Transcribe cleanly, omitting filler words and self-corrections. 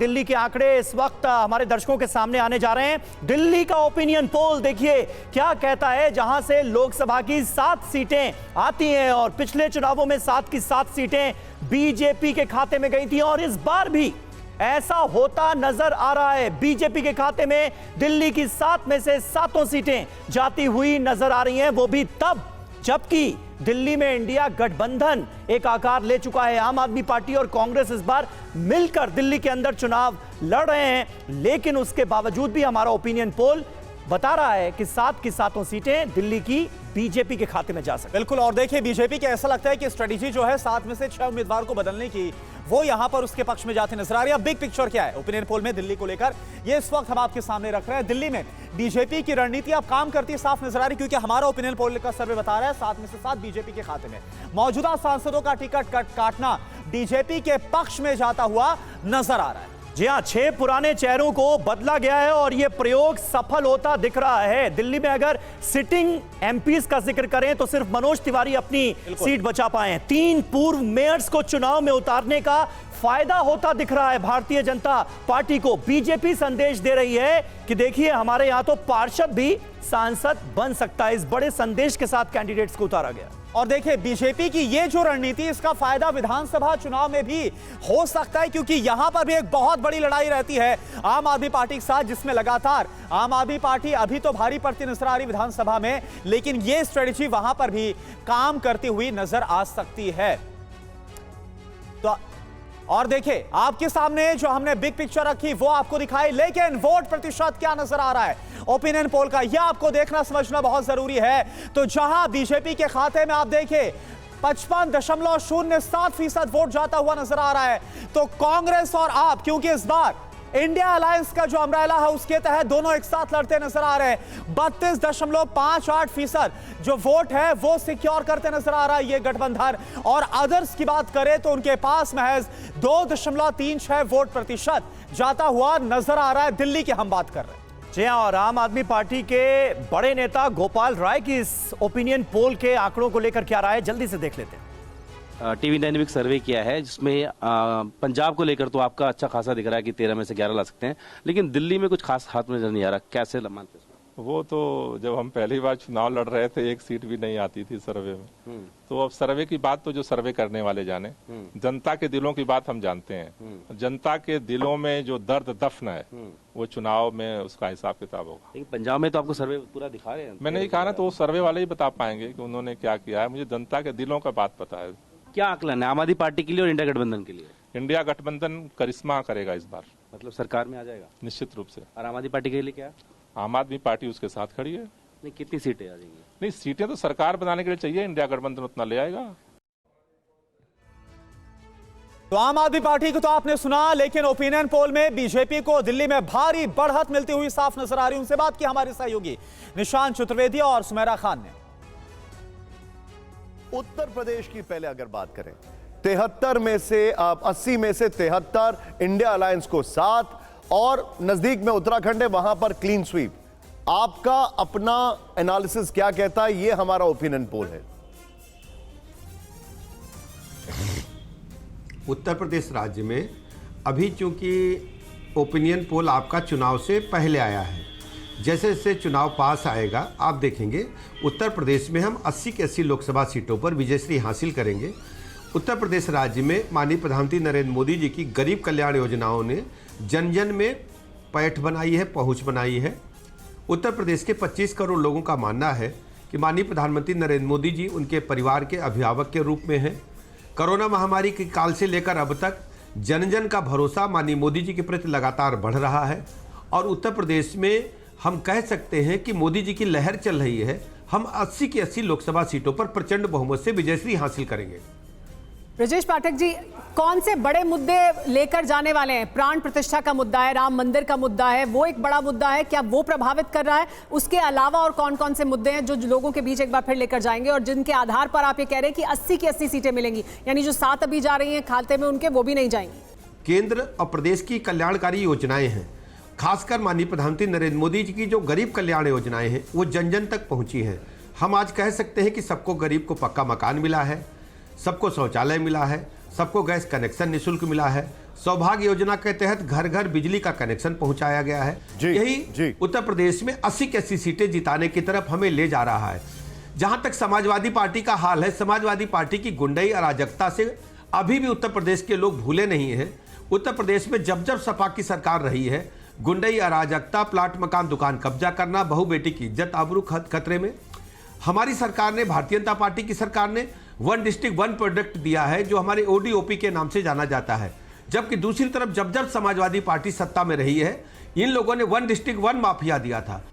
दिल्ली के आंकड़े इस वक्त हमारे दर्शकों के सामने आने जा रहे हैं। दिल्ली का ओपिनियन पोल देखिए क्या कहता है, जहां से लोकसभा की 7 सीटें आती हैं और पिछले चुनावों में 7 की 7 सीटें बीजेपी के खाते में गई थी और इस बार भी ऐसा होता नजर आ रहा है। बीजेपी के खाते में दिल्ली की 7 में से 7 सीटें जाती हुई नजर आ रही हैं, वो भी तब जबकि दिल्ली में इंडिया गठबंधन एक आकार ले चुका है। आम आदमी पार्टी और कांग्रेस इस बार मिलकर दिल्ली के अंदर चुनाव लड़ रहे हैं, लेकिन उसके बावजूद भी हमारा ओपिनियन पोल बता रहा है कि 7 की 7 सीटें दिल्ली की बीजेपी के खाते में जा सकती। बिल्कुल, और देखिए बीजेपी के ऐसा लगता है कि स्ट्रेटेजी जो है 7 में से 6 उम्मीदवार को बदलने की, वो यहां पर उसके पक्ष में जाती नजर आ रही है। अब बिग पिक्चर क्या है ओपिनियन पोल में दिल्ली को लेकर, ये इस वक्त हम आपके सामने रख रहे हैं। दिल्ली में बीजेपी की रणनीति अब काम करती है साफ नजर आ रही, क्योंकि हमारा ओपिनियन पोल का सर्वे बता रहा है 7 में से 7 बीजेपी के खाते में। मौजूदा सांसदों का टिकट काटना बीजेपी के पक्ष में जाता हुआ नजर आ रहा है। जी हां, 6 पुराने चेहरों को बदला गया है और यह प्रयोग सफल होता दिख रहा है। दिल्ली में अगर सिटिंग एमपीज का जिक्र करें तो सिर्फ मनोज तिवारी अपनी सीट बचा पाए हैं। 3 पूर्व मेयर्स को चुनाव में उतारने का फायदा होता दिख रहा है भारतीय जनता पार्टी को। बीजेपी संदेश दे रही है कि देखिए हमारे यहां तो पार्षद भी सांसद बन सकता है। इस बड़े संदेश के साथ कैंडिडेट्स को उतारा गया। और देखिए बीजेपी की ये जो रणनीति, इसका फायदा विधानसभा चुनाव में भी हो सकता है, क्योंकि यहां पर भी एक बहुत बड़ी लड़ाई रहती है आम आदमी पार्टी के साथ, जिसमें लगातार आम आदमी पार्टी अभी तो भारी पड़ती नजर आ रही विधानसभा में, लेकिन ये स्ट्रेटेजी वहां पर भी काम करती हुई नजर आ सकती है। तो और देखिए आपके सामने जो हमने बिग पिक्चर रखी वो आपको दिखाई, लेकिन वोट प्रतिशत क्या नजर आ रहा है ओपिनियन पोल का, यह आपको देखना समझना बहुत जरूरी है। तो जहां बीजेपी के खाते में आप देखिए 55.07% वोट जाता हुआ नजर आ रहा है, तो कांग्रेस और आप, क्योंकि इस बार इंडिया अलायंस का जो अम्ब्रेला है उसके तहत दोनों एक साथ लड़ते नजर आ रहे हैं, 32.58% जो वोट है वो सिक्योर करते नजर आ रहा है ये गठबंधन। और अदर्स की बात करें तो उनके पास महज 2.36 वोट प्रतिशत जाता हुआ नजर आ रहा है। दिल्ली की हम बात कर रहे हैं। जी हां, और आम आदमी पार्टी के बड़े नेता गोपाल राय की इस ओपिनियन पोल के आंकड़ों को लेकर क्या राय है, जल्दी से देख लेते हैं। टीवी डायनेमिक सर्वे किया है, जिसमें पंजाब को लेकर तो आपका अच्छा खासा दिख रहा है कि 13 में से 11 ला सकते हैं, लेकिन दिल्ली में कुछ खास हाथ में नजर नहीं आ रहा। कैसे मानते हैं? वो तो जब हम पहली बार चुनाव लड़ रहे थे 1 सीट भी नहीं आती थी सर्वे में, तो अब सर्वे की बात तो जो सर्वे करने वाले जाने, जनता के दिलों की बात हम जानते हैं। जनता के दिलों में जो दर्द दफन है वो चुनाव में उसका हिसाब किताब होगा। लेकिन पंजाब में तो आपको सर्वे पूरा दिखा रहे हैं। मैंने नहीं कहा ना, तो वो सर्वे वाले ही बता पाएंगे कि उन्होंने क्या किया है। मुझे जनता के दिलों का बात पता है। क्या आकलन है आम आदमी पार्टी के लिए और इंडिया गठबंधन के लिए? इंडिया गठबंधन करिश्मा करेगा इस बार, मतलब सरकार में आ जाएगा निश्चित रूप से। और आम आदमी पार्टी के लिए क्या? आम आदमी पार्टी उसके साथ खड़ी है। नहीं, कितनी सीटें आ जाएंगी? नहीं, सीटें तो सरकार बनाने के लिए चाहिए, इंडिया गठबंधन उतना ले आएगा। तो आम आदमी पार्टी को तो आपने सुना, लेकिन ओपिनियन पोल में बीजेपी को दिल्ली में भारी बढ़त मिलती हुई साफ नजर आ रही। उनसे बात की हमारे सहयोगी निशांत चतुर्वेदी और सुमेरा खान ने। उत्तर प्रदेश की पहले अगर बात करें, 73 में से 80 में से 73, इंडिया अलायंस को 7 और नजदीक में उत्तराखंड है, वहां पर क्लीन स्वीप। आपका अपना एनालिसिस क्या कहता है, ये हमारा ओपिनियन पोल है। उत्तर प्रदेश राज्य में अभी चूंकि ओपिनियन पोल आपका चुनाव से पहले आया है, जैसे जैसे चुनाव पास आएगा आप देखेंगे उत्तर प्रदेश में हम 80 की 80 लोकसभा सीटों पर विजयश्री हासिल करेंगे। उत्तर प्रदेश राज्य में माननीय प्रधानमंत्री नरेंद्र मोदी जी की गरीब कल्याण योजनाओं ने जन जन में पैठ बनाई है, पहुंच बनाई है। उत्तर प्रदेश के 25 करोड़ लोगों का मानना है कि माननीय प्रधानमंत्री नरेंद्र मोदी जी उनके परिवार के अभिभावक के रूप में हैं। कोरोना महामारी के काल से लेकर अब तक जन जन का भरोसा माननीय मोदी जी के प्रति लगातार बढ़ रहा है और उत्तर प्रदेश में हम कह सकते हैं कि मोदी जी की लहर चल रही है। हम 80 की 80 लोकसभा सीटों पर प्रचंड बहुमत से विजयश्री हासिल करेंगे। ब्रजेश पाठक जी, कौन से बड़े मुद्दे लेकर जाने वाले हैं? प्राण प्रतिष्ठा का मुद्दा है, राम मंदिर का मुद्दा है, वो एक बड़ा मुद्दा है, क्या वो प्रभावित कर रहा है? उसके अलावा और कौन कौन से मुद्दे हैं जो लोगों के बीच एक बार फिर लेकर जाएंगे और जिनके आधार पर आप ये कह रहे हैं कि 80 की 80 सीटें मिलेंगी, यानी जो 7 अभी जा रही हैं खाते में उनके, वो भी नहीं जाएंगी? केंद्र और प्रदेश की कल्याणकारी योजनाएं हैं, खासकर माननीय प्रधानमंत्री नरेंद्र मोदी जी की जो गरीब कल्याण योजनाएं हैं वो जन जन तक पहुंची हैं। हम आज कह सकते हैं कि सबको गरीब को पक्का मकान मिला है, सबको शौचालय मिला है, सबको गैस कनेक्शन निःशुल्क मिला है। सौभाग्य योजना के तहत घर घर बिजली का कनेक्शन पहुंचाया गया है। जी, यही जी। उत्तर प्रदेश में 80 की 80 सीटें जिताने की तरफ हमें ले जा रहा है। जहां तक समाजवादी पार्टी का हाल है, समाजवादी पार्टी की गुंडई अराजकता से अभी भी उत्तर प्रदेश के लोग भूले नहीं हैं। उत्तर प्रदेश में जब जब सपा की सरकार रही है, गुंडई अराजकता, प्लाट मकान दुकान कब्जा करना, बहू बेटी की इज्जत आबरू खतरे में। हमारी सरकार ने, भारतीय जनता पार्टी की सरकार ने 1 डिस्ट्रिक्ट 1 प्रोडक्ट दिया है, जो हमारे ODOP के नाम से जाना जाता है। जबकि दूसरी तरफ जब जब समाजवादी पार्टी सत्ता में रही है, इन लोगों ने 1 डिस्ट्रिक्ट 1 माफिया दिया था।